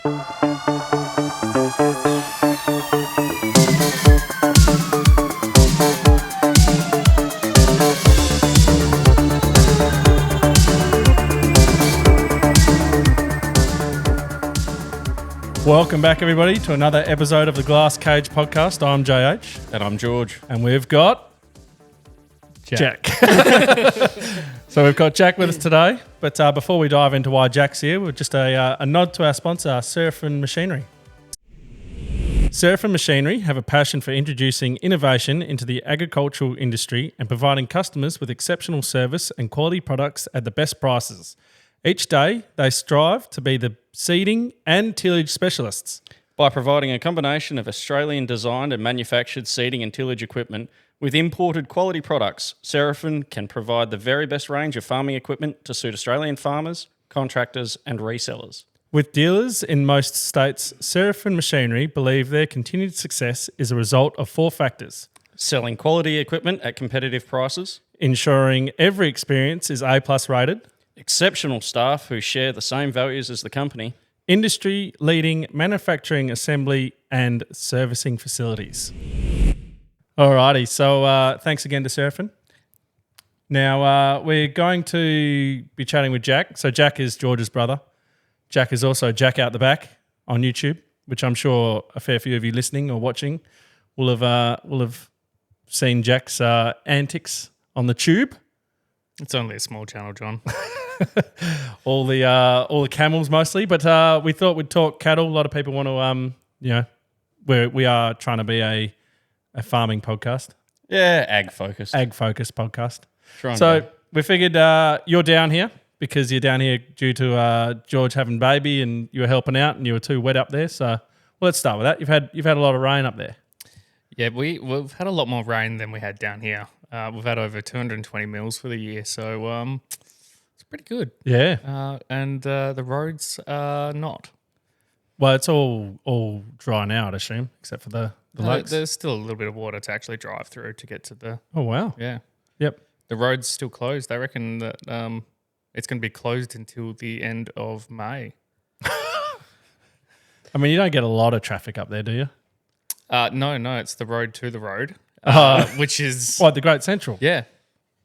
Welcome back, everybody, to another episode of the Glass Cage podcast. I'm JH. And I'm George. And we've got Jack. So we've got Jack with us today. But before we dive into why Jack's here, we're just a nod to our sponsor, Serafin Machinery. Serafin Machinery have a passion for introducing innovation into the agricultural industry and providing customers with exceptional service and quality products at the best prices. Each day, they strive to be the seeding and tillage specialists. By providing a combination of Australian designed and manufactured seeding and tillage equipment with imported quality products, Serafin can provide the very best range of farming equipment to suit Australian farmers, contractors and resellers. With dealers in most states, Serafin Machinery believe their continued success is a result of four factors: selling quality equipment at competitive prices, ensuring every experience is A+ rated, exceptional staff who share the same values as the company, industry-leading manufacturing, assembly and servicing facilities. Alrighty, so thanks again to Serafin. Now, we're going to be chatting with Jack. So Jack is George's brother. Jack is also Jack Out the Back on YouTube, which I'm sure a fair few of you listening or watching will have seen Jack's antics on the tube. It's only a small channel, John. all the camels mostly, but we thought we'd talk cattle. A lot of people want to, we are trying to be a farming podcast. Yeah, ag focused podcast. So we figured you're down here because you're down here due to George having baby and you were helping out and you were too wet up there. So let's start with that. You've had a lot of rain up there. Yeah, we've had a lot more rain than we had down here. We've had over 220 mils for the year, so it's pretty good. Yeah. And the roads are not. Well, it's all dry now, I'd assume, except for the lakes. There's still a little bit of water to actually drive through to get to the... Oh, wow. Yeah. Yep. The road's still closed. They reckon that it's going to be closed until the end of May. I mean, you don't get a lot of traffic up there, do you? No, it's the road to the road, which is... What, the Great Central? Yeah.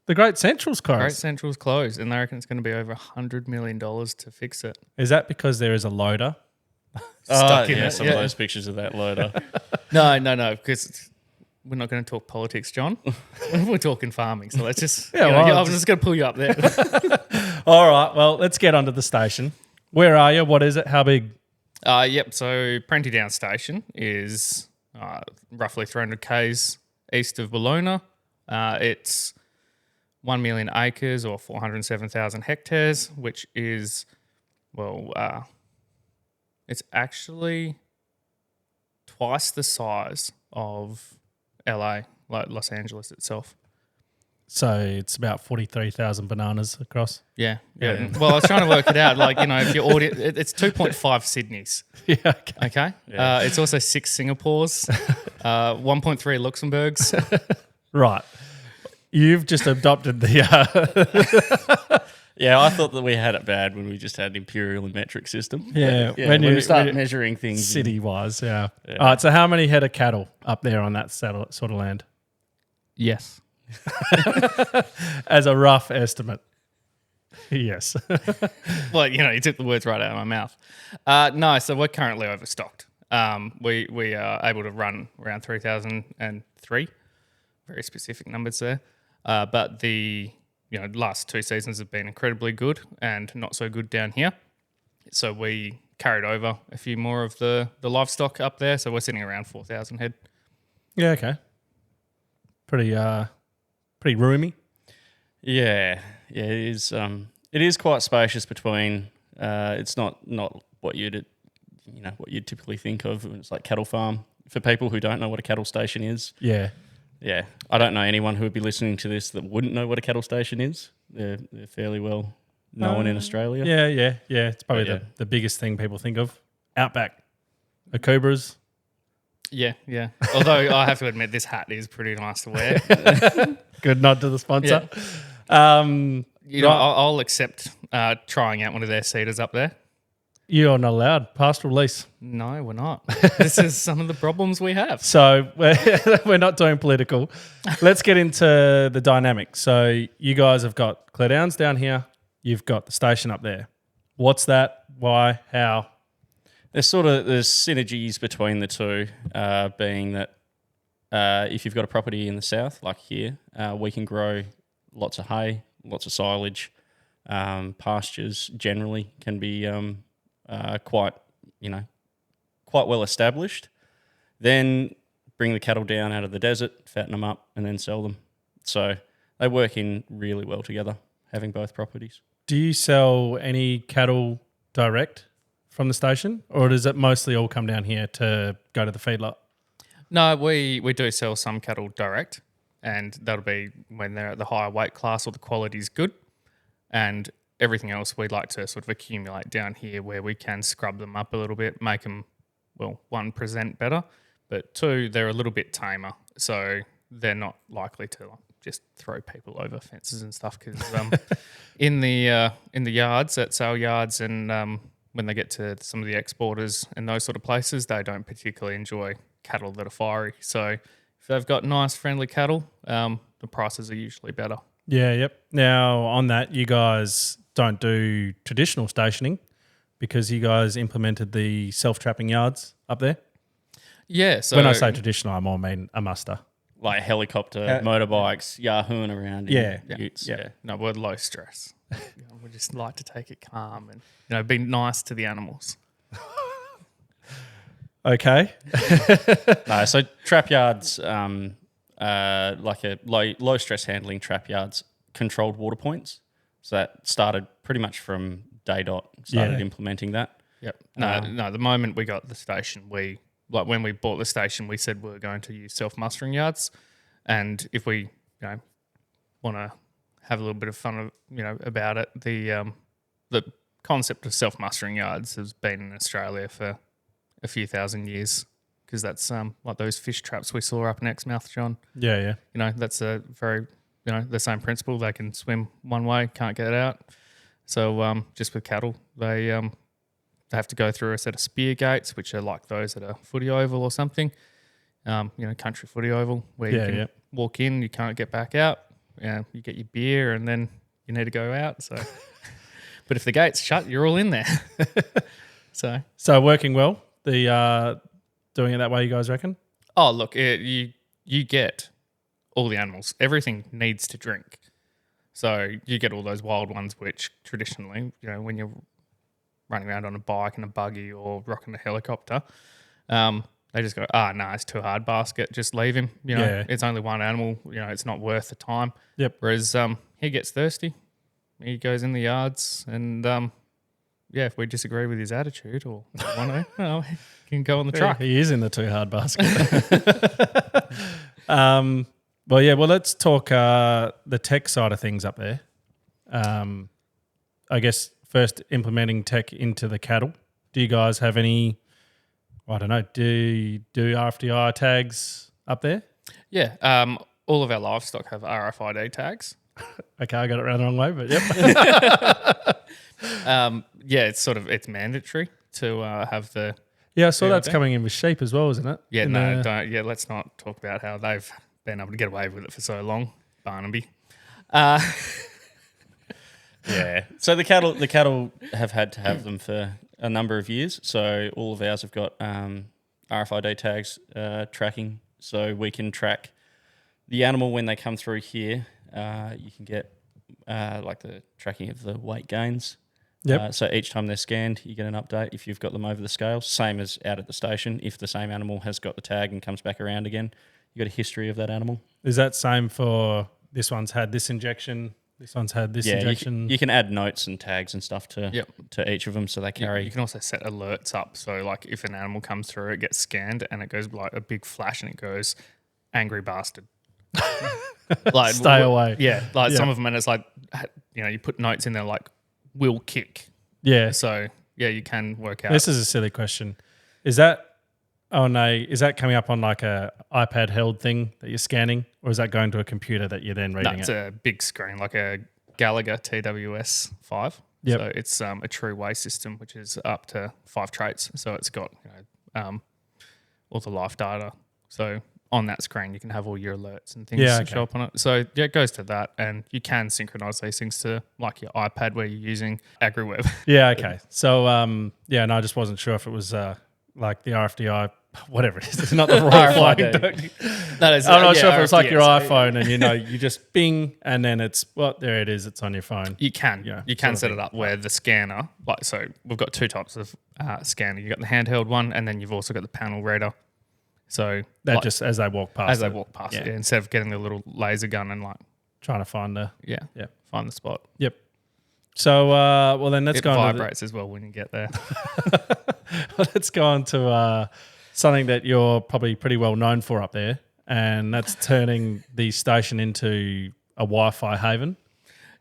The Great Central's closed? Great Central's closed, and they reckon it's going to be over $100 million to fix it. Is that because there is a loader? Stuck in it. Some of those pictures of that loader. No, because we're not going to talk politics, John. We're talking farming, so let's just... I'm just going to pull you up there. All right, well, let's get onto the station. Where are you? What is it? How big? Yep, so Prentydown Station is roughly 300 k's east of Bologna. It's 1 million acres or 407,000 hectares, which is, it's actually twice the size of LA, like Los Angeles itself. So it's about 43,000 bananas across. Yeah. Well, I was trying to work it out. Like, if your audience, it's 2.5 Sydneys. Yeah. Okay. Yeah. It's also 6 Singapores, 1.3 Luxembourgs. Right. You've just adopted the... Yeah, I thought that we had it bad when we just had an imperial and metric system. Yeah. When you start measuring things. City-wise, yeah. All right, so how many head of cattle up there on that sort of land? Yes. As a rough estimate. Yes. Well, you took the words right out of my mouth. No, so we're currently overstocked. We are able to run around 3,003. Very specific numbers there. But the last 2 seasons have been incredibly good and not so good down here. So we carried over a few more of the livestock up there. So we're sitting around 4,000 head. Yeah, okay. Pretty roomy. Yeah, it is. It is quite spacious between. It's not what you'd typically think of. It's like cattle farm for people who don't know what a cattle station is. Yeah. Yeah, I don't know anyone who would be listening to this that wouldn't know what a cattle station is. They're fairly well known in Australia. Yeah. It's probably the biggest thing people think of. Outback, Akubras. Yeah. Although I have to admit, this hat is pretty nice to wear. Good nod to the sponsor. Yeah. I'll accept trying out one of their seeders up there. You're not allowed. Pastoral lease. No, we're not. This is some of the problems we have. So we're not doing political. Let's get into the dynamic. So you guys have got Clare Downs down here. You've got the station up there. What's that? Why? How? There's synergies between the two, being that if you've got a property in the south, like here, we can grow lots of hay, lots of silage, pastures generally can be quite well established. Then bring the cattle down out of the desert, fatten them up, and then sell them. So they work in really well together, having both properties. Do you sell any cattle direct from the station, or does it mostly all come down here to go to the feedlot? No, we do sell some cattle direct, and that'll be when they're at the higher weight class or the quality's good. And everything else we'd like to sort of accumulate down here where we can scrub them up a little bit, make them, well, one, present better, but two, they're a little bit tamer. So they're not likely to just throw people over fences and stuff because in the yards, at sale yards and when they get to some of the exporters and those sort of places, they don't particularly enjoy cattle that are fiery. So if they've got nice, friendly cattle, the prices are usually better. Yeah, yep. Now, on that, you guys don't do traditional stationing because you guys implemented the self-trapping yards up there. Yeah. So when I say traditional, I more mean a muster. Like helicopter, motorbikes, yahooing around. Utes. Yeah. No, we're low stress. We just like to take it calm and be nice to the animals. Okay. No, so trap yards, like a low stress handling trap yards, controlled water points. So that started pretty much from day dot. Started implementing that. Yep. No. The moment we got the station, when we bought the station, we said we were going to use self-mustering yards, and if we want to have a little bit of fun about it, the concept of self-mustering yards has been in Australia for a few thousand years, because that's like those fish traps we saw up in Exmouth, John. Yeah. That's a very the same principle. They can swim one way, can't get out. So just with cattle, they have to go through a set of spear gates, which are like those at a footy oval or something. Country footy oval, where you can walk in, you can't get back out. You get your beer, and then you need to go out. So, but if the gate's shut, you're all in there. So working well. The doing it that way, you guys reckon? Oh, look, you get all the animals. Everything needs to drink. So you get all those wild ones, which traditionally, when you're running around on a bike and a buggy or rocking a helicopter, they just go, no, it's too hard, basket. Just leave him. It's only one animal. It's not worth the time. Yep. Whereas he gets thirsty, he goes in the yards, and if we disagree with his attitude or want to, he can go on the truck. He is in the too hard basket. Well, let's talk the tech side of things up there. I guess first implementing tech into the cattle. Do you guys have any, I don't know, do you do RFID tags up there? Yeah, all of our livestock have RFID tags. Okay, I got it around the wrong way, but yep. It's mandatory to have the... Yeah, I saw that's coming in with sheep as well, isn't it? Yeah, don't. Yeah, let's not talk about how they've been able to get away with it for so long. Barnaby. Yeah. So the cattle have had to have them for a number of years. So all of ours have got RFID tags tracking, so we can track the animal when they come through here. You can get like the tracking of the weight gains. Yep. So each time they're scanned, you get an update if you've got them over the scale. Same as out at the station. If the same animal has got the tag and comes back around again, you got a history of that animal. Is that same for this one's had this injection, this one's had this injection? You can add notes and tags and stuff to each of them, so they carry. You can also set alerts up. So like if an animal comes through, it gets scanned and it goes like a big flash and it goes, angry bastard. Like stay away. Yeah, some of them, and it's like you put notes in there like will kick. Yeah. So you can work out. This is a silly question. Is that coming up on like a iPad held thing that you're scanning, or is that going to a computer that you're then reading? It's a big screen, like a Gallagher TWS 5. Yep. So it's a true way system, which is up to 5 traits. So it's got all the life data. So on that screen, you can have all your alerts and things show up on it. So yeah, it goes to that, and you can synchronize these things to like your iPad where you're using AgriWeb. Yeah, okay. So, yeah, no, I just wasn't sure if it was like the RFDI, whatever it is. It's not the right phone. That is, I'm not sure if it's like RFDS. your iPhone and you just bing and then it's, well, there it is. It's on your phone. You can sort of set thing. it up where the scanner, like, so we've got 2 types of scanner. You've got the handheld one, and then you've also got the panel reader. So That just as they walk past it, instead of getting the little laser gun and like trying to find the, find the spot. Yep. So, well, then let's It go on to vibrates as well when you get there. let's go on to something that you're probably pretty well known for up there, and that's turning the station into a Wi-Fi haven.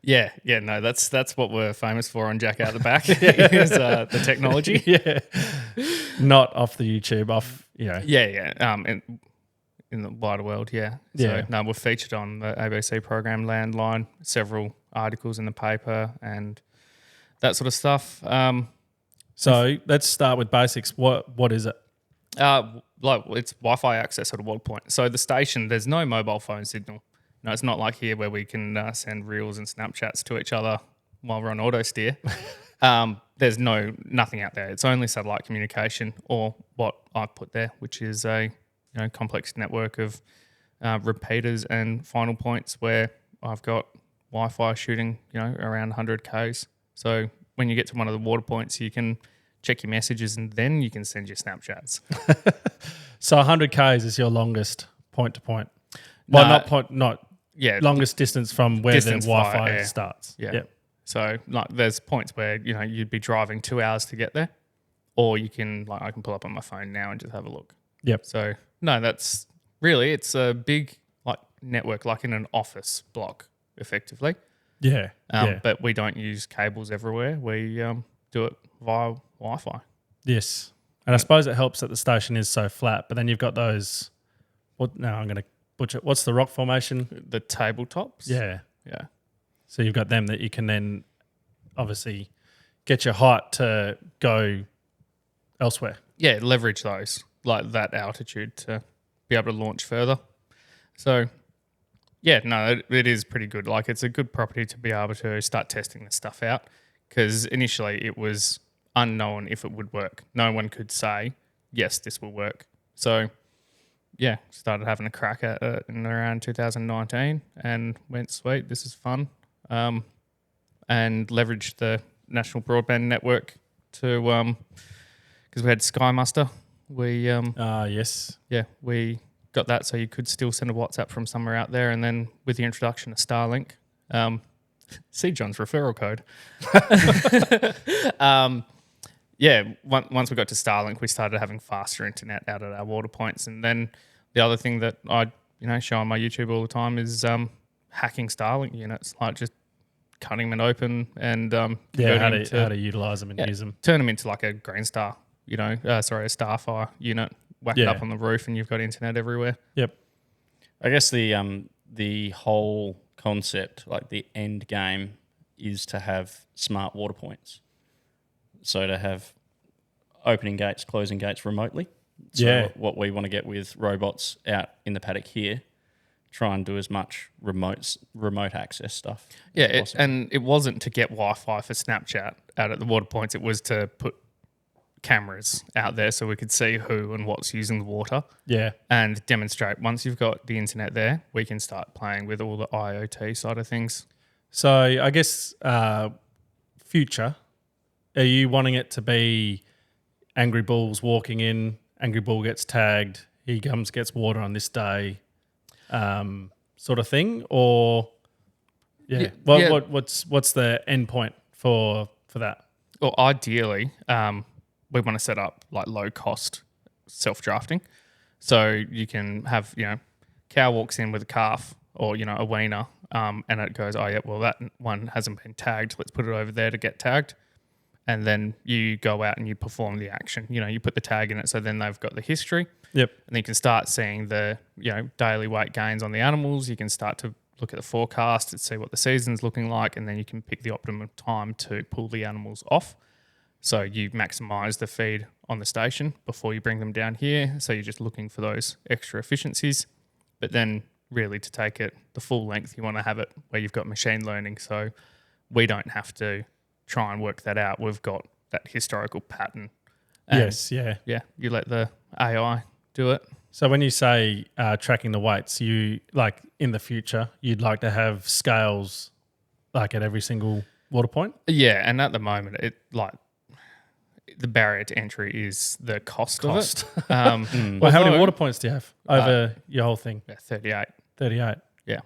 Yeah, no, that's what we're famous for on Jack Out the Back is the technology. Yeah, not off the YouTube, off in the wider world, yeah. Yeah. So no, we're featured on the ABC program Landline, several articles in the paper, and that sort of stuff. So let's start with basics. What is it? Like it's Wi-Fi access at a water point. So the station, there's no mobile phone signal. No, it's not like here where we can send reels and Snapchats to each other while we're on auto steer. There's nothing out there. It's only satellite communication, or what I've put there, which is a complex network of repeaters and final points where I've got Wi-Fi shooting around 100 Ks. So when you get to one of the water points, you can check your messages and then you can send your Snapchats. So 100 Ks is your longest point to point. Well, longest distance from where the Wi-Fi starts. Yeah. Yep. So like there's points where you'd be driving 2 hours to get there, or you can I can pull up on my phone now and just have a look. Yep. So no, that's really, it's a big network, like in an office block, effectively. Yeah. But we don't use cables everywhere. We do it via Wi-Fi. Yes. And I suppose it helps that the station is so flat, but then you've got those. I'm going to butcher. What's the rock formation? The tabletops. Yeah. Yeah. So you've got them that you can then obviously get your height to go elsewhere. Yeah, leverage those, like that altitude to be able to launch further. So, yeah, no, it is pretty good. Like, it's a good property to be able to start testing this stuff out, because initially it was unknown if it would work. No one could say, yes, this will work. So, yeah, started having a crack at it in around 2019 and went, sweet, this is fun. And leveraged the National Broadband Network to, because we had Sky Muster. We, yes. yeah, we got that so you could still send a WhatsApp from somewhere out there. And then with the introduction of Starlink, see John's referral code. Once we got to Starlink, we started having faster internet out at our water points. And then the other thing that I show on my YouTube all the time is hacking Starlink units, like just cutting them open and how to utilize them and use them. Turn them into like a Green Star, a Starfire unit, whack it up on the roof, and you've got internet everywhere. Yep. I guess the whole concept, like the end game, is to have smart water points. So to have opening gates, closing gates remotely. So what we want to get with robots out in the paddock here, try and do as much remote access stuff. Yeah, and it wasn't to get Wi-Fi for Snapchat out at the water points. It was to put cameras out there so we could see who and what's using the water. Yeah. And demonstrate, once you've got the internet there, we can start playing with all the IoT side of things. So I guess future, are you wanting it to be Angry Bull's walking in, Angry Bull gets tagged, he comes, gets water on this day, sort of thing? Or what's the end point for that? Well, ideally, we want to set up like low cost self-drafting. So you can have, cow walks in with a calf or, a weaner, and it goes, oh yeah, well that one hasn't been tagged. Let's put it over there to get tagged. And then you go out and you perform the action. You put the tag in it, so then they've got the history. Yep. And you can start seeing the, daily weight gains on the animals. You can start to look at the forecast and see what the season's looking like, and then you can pick the optimum time to pull the animals off. So you maximise the feed on the station before you bring them down here. So you're just looking for those extra efficiencies. But then really to take it the full length, you want to have it where you've got machine learning. So we don't have to try and work that out. We've got that historical pattern. And Yes, yeah. yeah, you let the AI do it. So when you say tracking the weights, you like in the future, you'd like to have scales like at every single water point? Yeah, and at the moment, it like the barrier to entry is the cost. Of it. Well, how many Although- water points do you have over your whole thing? Yeah, 38. 38. Yeah.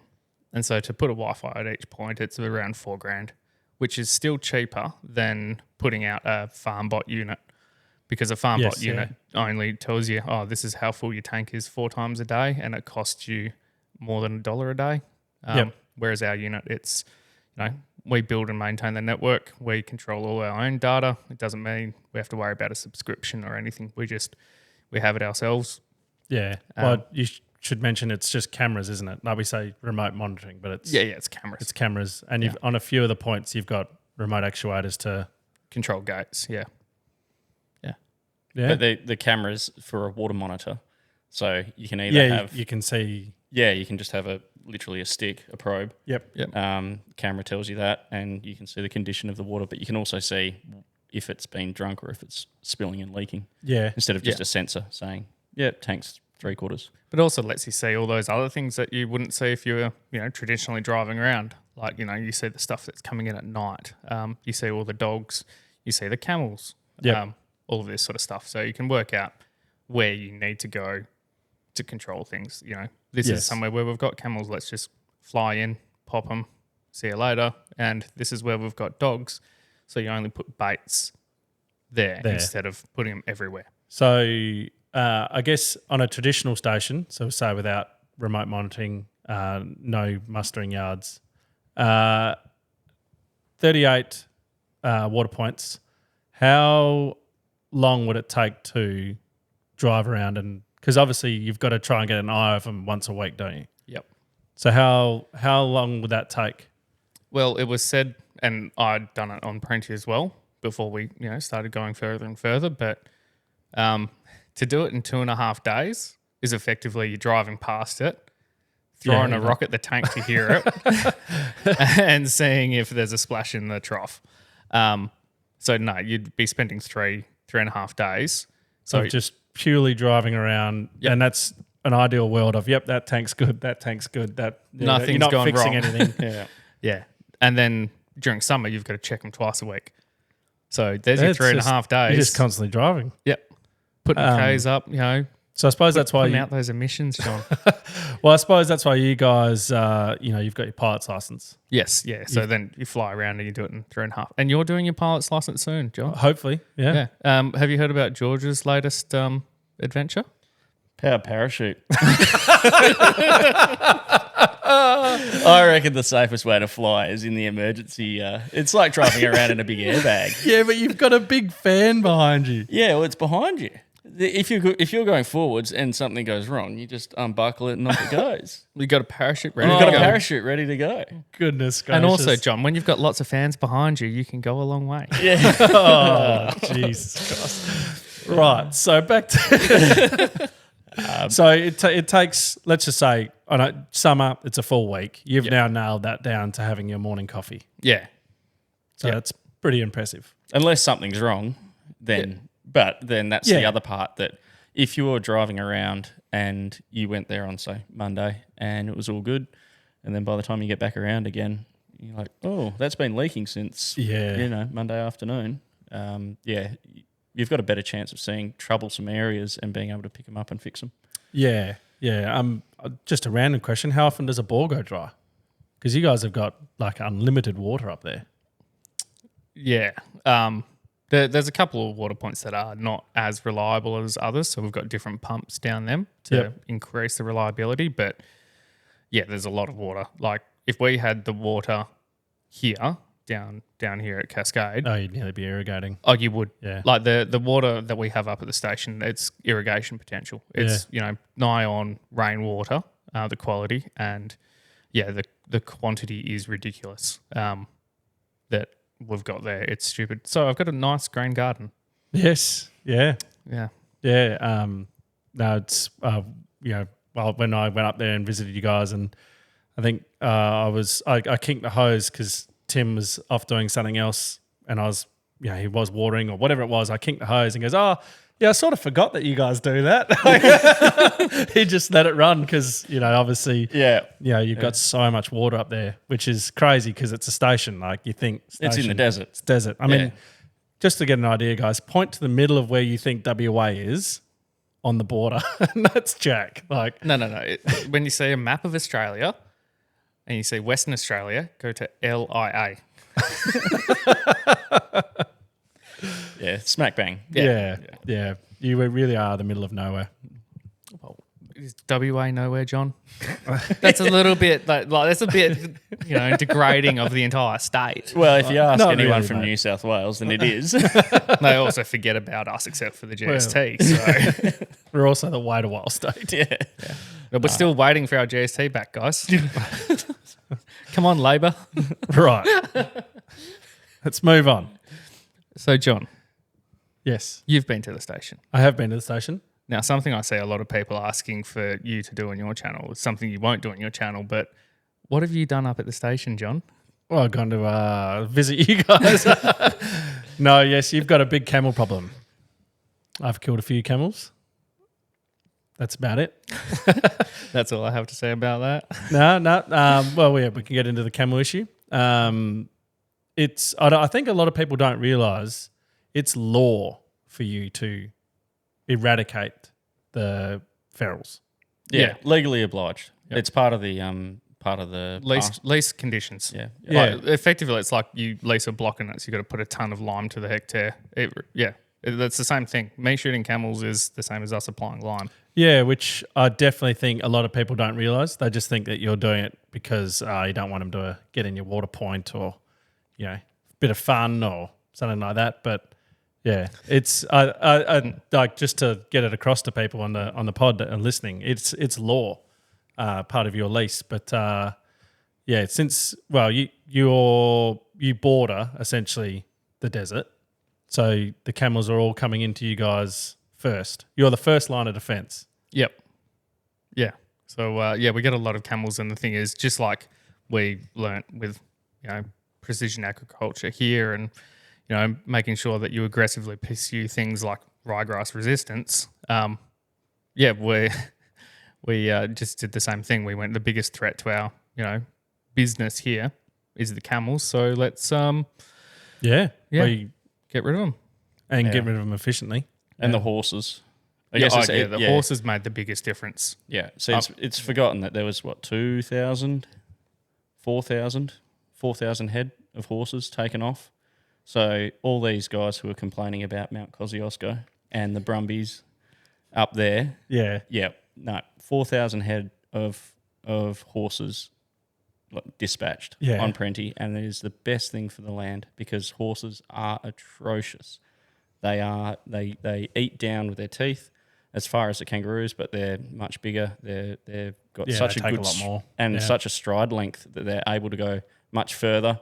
And so to put a Wi-Fi at each point, it's around $4,000, which is still cheaper than putting out a farm bot unit, because a farm bot Yes, yeah. unit only tells you, oh, this is how full your tank is 4 times a day, and it costs you more than $1 a day. Yep. Whereas our unit, it's, we build and maintain the network. We control all our own data. It doesn't mean we have to worry about a subscription or anything. We have it ourselves. Yeah. Well, you should mention it's just cameras, isn't it? Like we say remote monitoring, but it's It's cameras. it's cameras. And you've on a few of the points, you've got remote actuators to... Control gates, yeah. Yeah. But the cameras for a water monitor, so you can either have you can see... you can just have literally a stick, a probe. Yep. Camera tells you that, and you can see the condition of the water, but you can also see if it's been drunk or if it's spilling and leaking, Yeah. instead of just a sensor saying, tank's 3/4. But also lets you see all those other things that you wouldn't see if you were, traditionally driving around. Like, you see the stuff that's coming in at night. You see all the dogs. You see the camels. Yep. All of this sort of stuff. So you can work out where you need to go to control things. This Yes. is somewhere where we've got camels. Let's just fly in, pop them, see you later. And this is where we've got dogs. So you only put baits there. Instead of putting them everywhere. So I guess on a traditional station, so say without remote monitoring, no mustering yards, 38 water points, how long would it take to drive around? And because obviously you've got to try and get an eye of them once a week, don't you? Yep. So how long would that take? Well, it was said, and I'd done it on Prenti as well before we, started going further and further. But to do it in 2.5 days is effectively you're driving past it, throwing a rock at the tank to hear it, and seeing if there's a splash in the trough. So no, you'd be spending 3.5 days. So just purely driving around, and that's an ideal world of that tank's good, that tank's good, that Nothing's you're not gone fixing wrong. anything. Yeah. And then during summer, you've got to check them twice a week. So there's your It's 3.5 days. You're just constantly driving. Yep. Putting Ks up, So I suppose that's why putting out those emissions, John. Well, I suppose that's why you guys, you've got your pilot's license. Yes, yeah. So then you fly around and you do it in 3.5. And you're doing your pilot's license soon, John. Hopefully, yeah. Yeah. Have you heard about George's latest adventure? Power parachute. I reckon the safest way to fly is in the emergency. It's like driving around in a big airbag. Yeah, but you've got a big fan behind you. Yeah, well, it's behind you. If you're going forwards and something goes wrong, you just unbuckle it and off it goes. You got a parachute ready You've to got a go. parachute ready to go. Goodness gracious. And also, John, when you've got lots of fans behind you, you can go a long way. Yeah. Oh, Jesus Christ. Right, so back to... so it takes, let's just say, on a summer, it's a full week. You've now nailed that down to having your morning coffee. Yeah. So that's pretty impressive. Unless something's wrong, then but then that's the other part, that if you're driving around and you went there on, say, Monday and it was all good, and then by the time you get back around again, you're like, oh, that's been leaking since Monday afternoon. You've got a better chance of seeing troublesome areas and being able to pick them up and fix them. Yeah. Just a random question. How often does a bore go dry? Because you guys have got like unlimited water up there. Yeah. There's a couple of water points that are not as reliable as others. So we've got different pumps down them to increase the reliability. But yeah, there's a lot of water. Like if we had the water here, down here at Cascade. Oh, you'd nearly be irrigating. Oh, you would. Yeah. Like the water that we have up at the station, it's irrigation potential. It's, nigh on rainwater, the quality. And the quantity is ridiculous that we've got there. It's stupid. So I've got a nice grain garden. Yes. Yeah. Yeah. Yeah. No, it's well, when I went up there and visited you guys, and I think I kicked the hose because Tim was off doing something else, and he was watering or whatever it was. I kicked the hose and goes, "Oh, yeah, I sort of forgot that you guys do that." He just let it run because obviously, you've got so much water up there, which is crazy because it's a station. Like you think It's in the desert. It's desert. I mean, just to get an idea, guys, point to the middle of where you think WA is on the border, and that's Jack. Like, No. When you see a map of Australia and you see Western Australia, go to LIA. Yeah, smack bang. yeah. You really are the middle of nowhere. Well, is WA nowhere, John? That's a little bit that's a bit degrading of the entire state. Well, if you ask Not anyone really, from mate. New South Wales, then it is. They also forget about us except for the GST. So We're also the wider wild state. Yeah. but we're still waiting for our GST back, guys. Come on, Labor. Right. Let's move on. So, John, Yes, you've been to the station. I have been to the station. Now, something I see a lot of people asking for you to do on your channel is something you won't do on your channel, but what have you done up at the station, John? Well, I've gone to visit you guys. No, yes, you've got a big camel problem. I've killed a few camels. That's about it. That's all I have to say about that. No. Well, yeah, we can get into the camel issue. I think a lot of people don't realise it's law for you to eradicate the ferals. Yeah, legally obliged. Yep. It's part of the Lease conditions. Yeah. Like, effectively, it's like you lease a block and you've got to put a ton of lime to the hectare. That's the same thing. Me shooting camels is the same as us applying lime. Yeah, which I definitely think a lot of people don't realise. They just think that you're doing it because you don't want them to get in your water point or, a bit of fun or something like that. But yeah, it's I like just to get it across to people on the pod that are listening. It's law, part of your lease. But since you border essentially the desert, so the camels are all coming into you guys first. You're the first line of defense. Yep. Yeah. So we get a lot of camels, and the thing is, just like we learnt with precision agriculture here, and making sure that you aggressively pursue things like ryegrass resistance. We just did the same thing. We went, the biggest threat to our business here is the camels. So let's Yeah. get rid of them. And get rid of them efficiently. and the horses. The horses made the biggest difference. Yeah, so it's forgotten that there was 4,000 head of horses taken off. So all these guys who are complaining about Mount Kosciuszko and the Brumbies up there, 4,000 head of horses dispatched on Prenty, and it is the best thing for the land because horses are atrocious. They eat down with their teeth as far as the kangaroos, but they're much bigger. They've got such a good a lot more and such a stride length that they're able to go much further.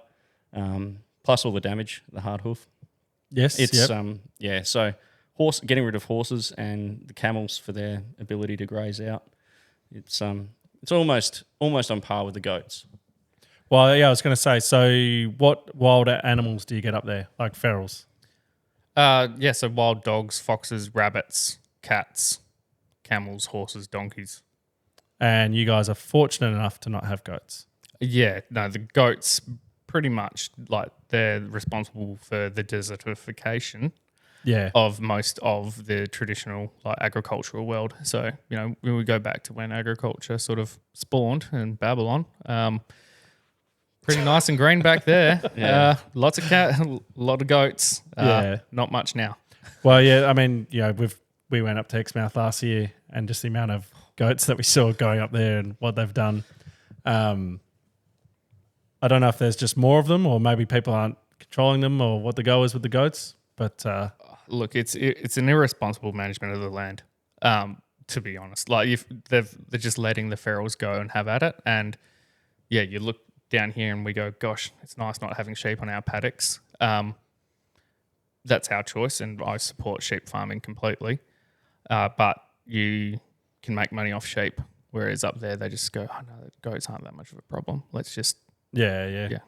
Plus all the damage, the hard hoof. Yes, it's So getting rid of horses and the camels for their ability to graze out. It's almost on par with the goats. Well, I was going to say. So, what wild animals do you get up there, like ferals? So wild dogs, foxes, rabbits, cats, camels, horses, donkeys. And you guys are fortunate enough to not have goats. Yeah, no, the goats pretty much they're responsible for the desertification of most of the traditional agricultural world. So, when we go back to when agriculture sort of spawned in Babylon, pretty nice and green back there. Lots of a lot of goats. Not much now. Well, I mean, we went up to Exmouth last year, and just the amount of goats that we saw going up there and what they've done. I don't know if there's just more of them, or maybe people aren't controlling them, or what the go is with the goats. But look, it's an irresponsible management of the land. To be honest, they're just letting the ferals go and have at it, and you look down here and we go, gosh, it's nice not having sheep on our paddocks. That's our choice, and I support sheep farming completely. But you can make money off sheep, whereas up there they just go, oh no, goats aren't that much of a problem. Let's just Yeah.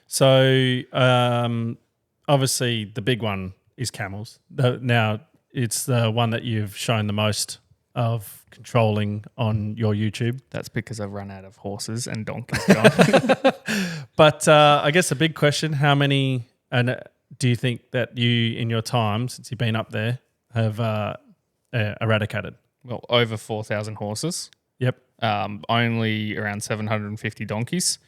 So obviously the big one is camels. Now it's the one that you've shown the most of controlling on your YouTube. That's because I've run out of horses and donkeys, John. But I guess the big question: how many do you think that you, in your time since you've been up there, have eradicated? Well, over 4,000 horses. Yep. Only around 750 donkeys,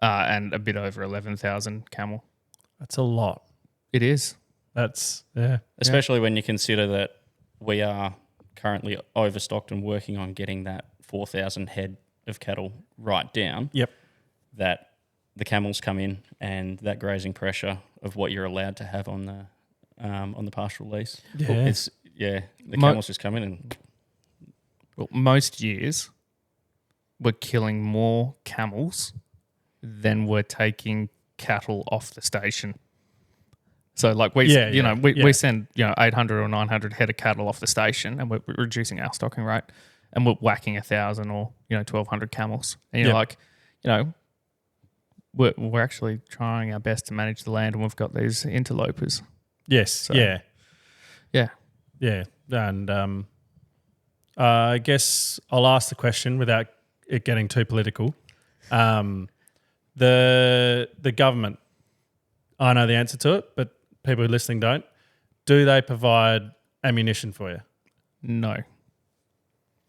and a bit over 11,000 camel. That's a lot. It is. That's Especially when you consider that we are currently overstocked and working on getting that 4,000 head of cattle right down. Yep. That the camels come in and that grazing pressure of what you're allowed to have on the pastoral lease. Yeah. The camels just come in and Well, most years we're killing more camels than we're taking cattle off the station. So like we send 800 or 900 head of cattle off the station, and we're reducing our stocking rate, and we're whacking 1,000 or 1,200 camels. And you're like, we're actually trying our best to manage the land, and we've got these interlopers. Yes. So, yeah. And I guess I'll ask the question without it getting too political. The government, I know the answer to it, but people listening don't. Do they provide ammunition for you? No.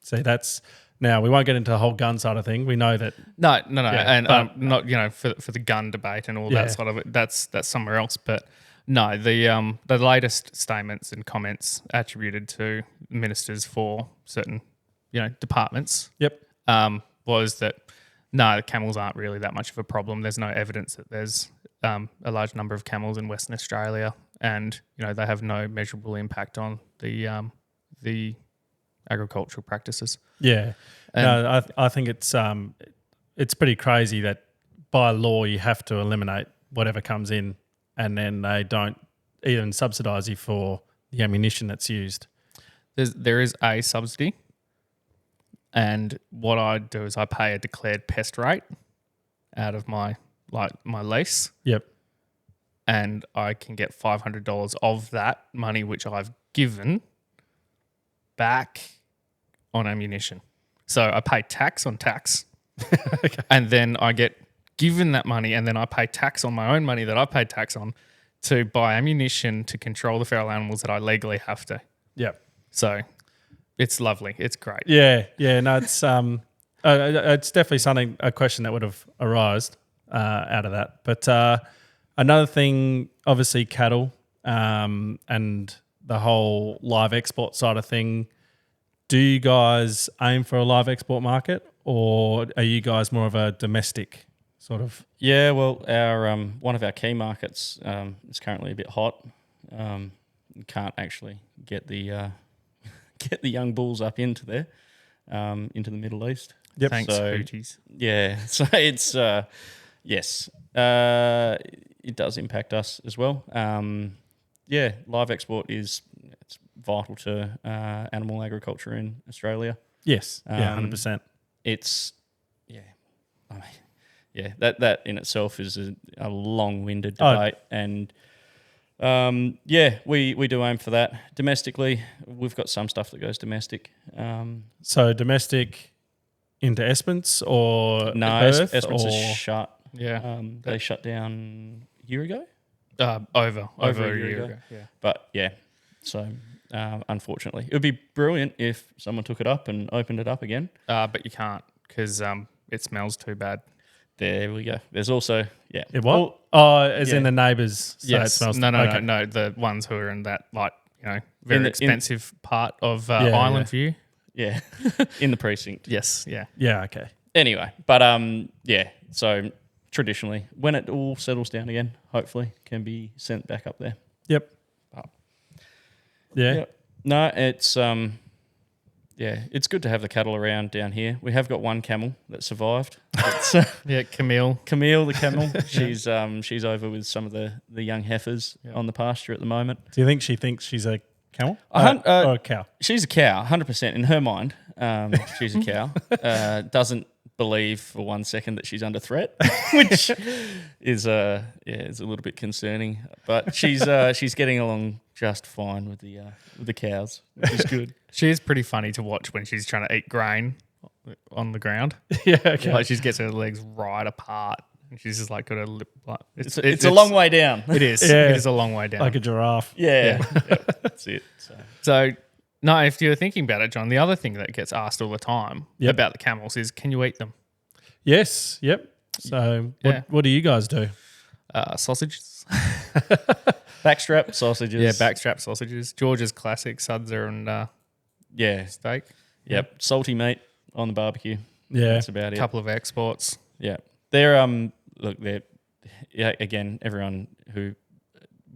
See, that's now we won't get into the whole gun side of thing. We know that. No, Yeah, and but- not for the gun debate and all Yeah. that sort of it. That's somewhere else. But no, the latest statements and comments attributed to ministers for certain departments Yep. was that no, the camels aren't really that much of a problem. There's no evidence that there's a large number of camels in Western Australia, and they have no measurable impact on the agricultural practices. Yeah. No, I think it's pretty crazy that by law you have to eliminate whatever comes in, and then they don't even subsidise you for the ammunition that's used. There is a subsidy, and what I do is I pay a declared pest rate out of my lease, Yep. and I can get $500 of that money which I've given back on ammunition. So I pay tax on tax, and then I get given that money, and then I pay tax on my own money that I paid tax on to buy ammunition to control the feral animals that I legally have to. Yep. So it's lovely. It's great. Yeah. No, it's definitely a question that would have arisen out of that. But another thing, obviously, cattle and the whole live export side of thing. Do you guys aim for a live export market, or are you guys more of a domestic sort of? Yeah, well, our one of our key markets is currently a bit hot. You can't actually get the young bulls up into there, into the Middle East. Yep. Thanks, So- Houthis. Yeah, so it's yes, it does impact us as well. Live export it's vital to animal agriculture in Australia. Yes. Yeah. 100%. It's that in itself is a long-winded debate, and we do aim for that domestically. We've got some stuff that goes domestic. So domestic into Espence or No, Perth Esperance or is shut. Yeah. They shut down a year ago. Over a a year year ago. ago. Yeah. But yeah, so unfortunately, it would be brilliant if someone took it up and opened it up again. But you can't because it smells too bad. There we go. There's also It what? As in yeah. the neighbours. So it smells. No. Okay. The ones who are in that very In the- expensive part of Yeah, Island yeah. View. yeah in the precinct. Yes. Yeah. Yeah. Okay. Anyway, but so traditionally, when it all settles down again, hopefully can be sent back up there. Yep. But, Yeah. Yep. No, it's it's good to have the cattle around down here. We have got one camel that survived. It's, Yeah, Camille. Camille the camel. She's over with some of the young heifers on the pasture at the moment. Do you think she thinks she's a camel? Or a cow? She's a cow, 100% in her mind. She's a cow. Doesn't believe for 1 second that she's under threat, which is is a little bit concerning. But she's getting along just fine with the cows, which is good. She is pretty funny to watch when she's trying to eat grain on the ground. Yeah, okay. Like she gets her legs right apart. And she's just like got her lip. Like, It's a long way down. It is. Yeah. It is a long way down. Like a giraffe. Yeah, that's it. So, no, if you're thinking about it, John, the other thing that gets asked all the time about the camels is, can you eat them? Yes. Yep. So what do you guys do? Sausages. Backstrap sausages. Yeah, backstrap sausages. George's classic, Sudser and steak. Yep. Salty meat on the barbecue. Yeah. That's about A it. couple of exports. Yeah. They're again, everyone who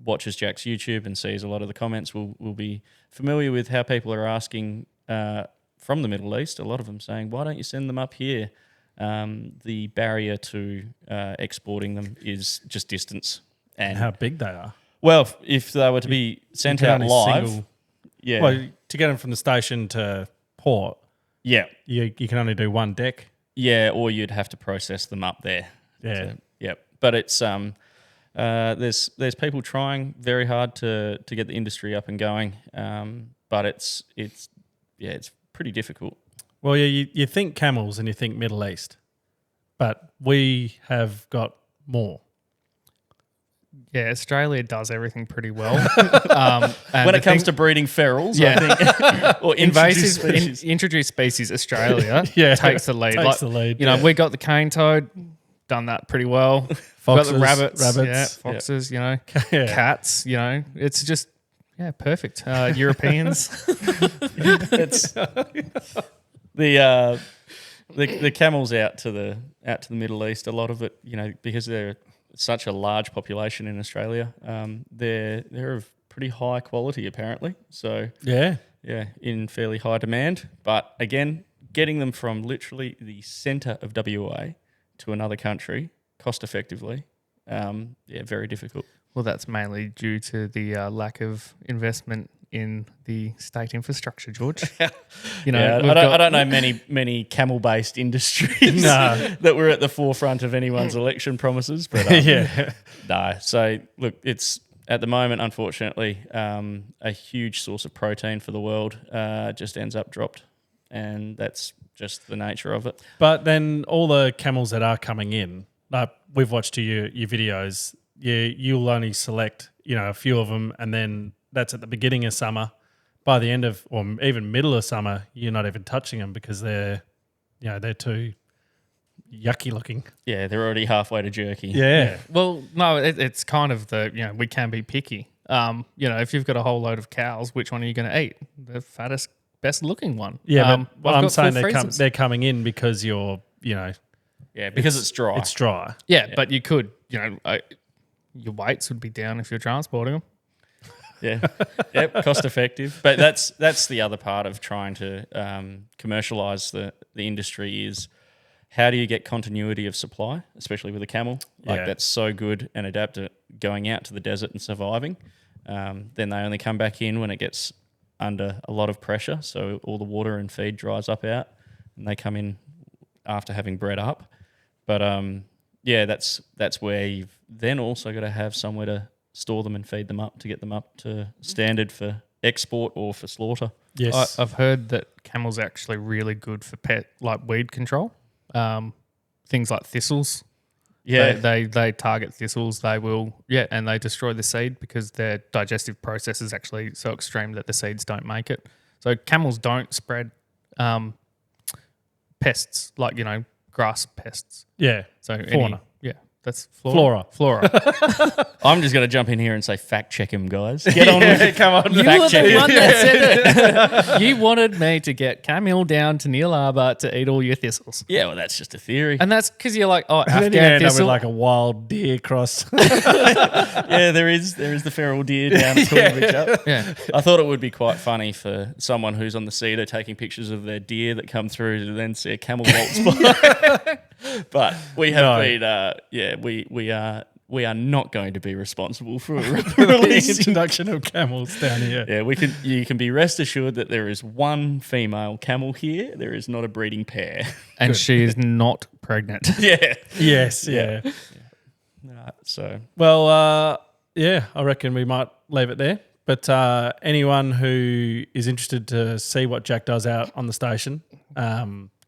watches Jack's YouTube and sees a lot of the comments will be familiar with how people are asking from the Middle East, a lot of them saying, why don't you send them up here? The barrier to exporting them is just distance. And how big they are. well, if they were to be sent out live, Well, to get them from the station to port, you can only do one deck. Yeah, or you'd have to process them up there. Yeah. But it's there's people trying very hard to get the industry up and going, but it's pretty difficult. Well, you think camels and you think Middle East, but we have got more. Yeah, Australia does everything pretty well. When it comes to breeding ferals, I think, or introduced species. Introduced species, Australia takes the lead. Takes the lead. You know, we got the cane toad, done that pretty well. Foxes, got the rabbits, yeah, foxes. You know, Yeah. cats. You know, it's just perfect. Europeans. It's the camels out to the Middle East. A lot of it, you know, because they're such a large population in Australia, they're of pretty high quality apparently. So in fairly high demand. But again, getting them from literally the centre of WA to another country cost effectively, very difficult. Well, that's mainly due to the lack of investment in the state infrastructure, George. You know, I don't know many camel-based industries that were at the forefront of anyone's election promises, but no. So look, it's at the moment, unfortunately, a huge source of protein for the world just ends up dropped, and that's just the nature of it. But then all the camels that are coming in, like we've watched your videos, you'll only select a few of them, and then that's at the beginning of summer. By the end of, or even middle of summer, you're not even touching them because they're too yucky looking. Yeah, they're already halfway to jerky. Yeah. Well, no, it's kind of we can be picky. If you've got a whole load of cows, which one are you going to eat? The fattest, best looking one. Yeah, but I'm saying they're coming in because you're, because it's dry. It's dry. Yeah, but you could, your weights would be down if you're transporting them. Yeah, cost effective. But that's the other part of trying to commercialise the industry is how do you get continuity of supply, especially with a camel? That's so good and adapt to going out to the desert and surviving. Then they only come back in when it gets under a lot of pressure, so all the water and feed dries up out, and they come in after having bred up. But that's where you've then also got to have somewhere to store them and feed them up to get them up to standard for export or for slaughter. Yes. I've heard that camels are actually really good for weed control. Things like thistles. Yeah. They target thistles. They will, and they destroy the seed because their digestive process is actually so extreme that the seeds don't make it. So camels don't spread pests like, grass pests. Yeah. So fauna. That's Flora. Flora. I'm just going to jump in here and say fact check him, guys. Get on with it. Come on. You were the one that said it. You wanted me to get Camel down to Neil Arbor to eat all your thistles. Yeah, well, that's just a theory. And that's because you're like, oh, And then you're Afghan gonna end up with thistle. like a wild deer cross. Yeah, there is the feral deer down at Coolidge. Yeah. I thought it would be quite funny for someone who's on the cedar taking pictures of their deer that come through to then see a camel waltz by. But we have been, we are not going to be responsible for The releasing. introduction of camels down here. Yeah, you can be rest assured that there is one female camel here. There is not a breeding pair. And she is not pregnant. Yeah. Yes, yeah. So Well, I reckon we might leave it there. But anyone who is interested to see what Jack does out on the station,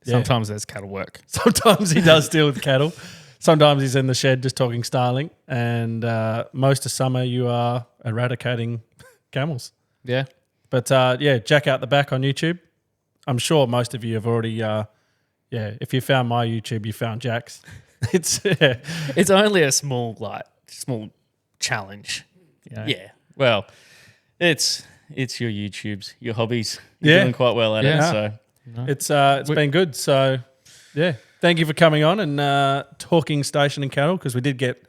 Sometimes there's cattle work. sometimes he does deal with cattle. Sometimes he's in the shed just talking starling. And most of summer you are eradicating camels. Yeah. But Jack out the back on YouTube. I'm sure most of you have already, if you found my YouTube, you found Jack's. It's It's only a small challenge. You know? yeah. Well, it's your YouTubes, your hobbies. You're Yeah. doing quite well at Yeah. it. So it's been good. So thank you for coming on and talking station and cattle, because we did get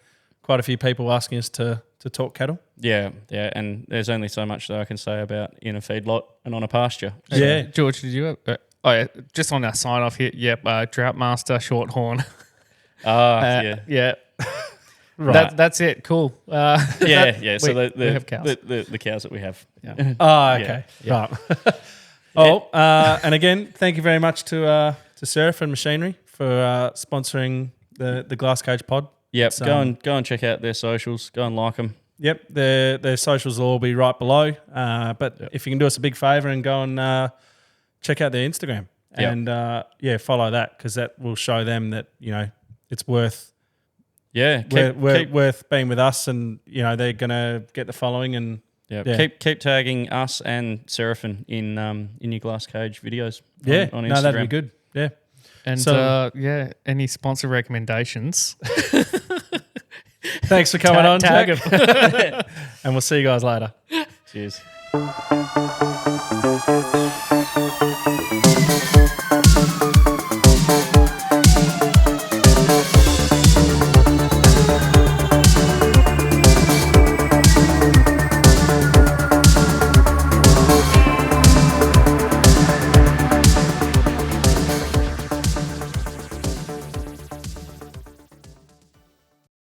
quite a few people asking us to talk cattle. yeah, and there's only so much that I can say about in a feedlot and on a pasture. Yeah. George, did you just on our sign off here, Drought Master, Shorthorn. Yeah. Right. That's it. Cool. Yeah. So we have cows. The cows that we have. Yeah. Oh, okay. Right. And again, thank you very much to Serafin Machinery for sponsoring the Glass Cage pod. Yep. So, Go and check out their socials. Go and like them. Yep, their socials will all be right below. But if you can do us a big favour and go and check out their Instagram and follow that, because that will show them that it's worth worth being with us, and they're gonna get the following and keep tagging us and Serafin in your Glass Cage videos. On Instagram. No, that'd be good. Yeah. And So- any sponsor recommendations? Thanks for coming on, Tag Jack. And we'll see you guys later. Cheers.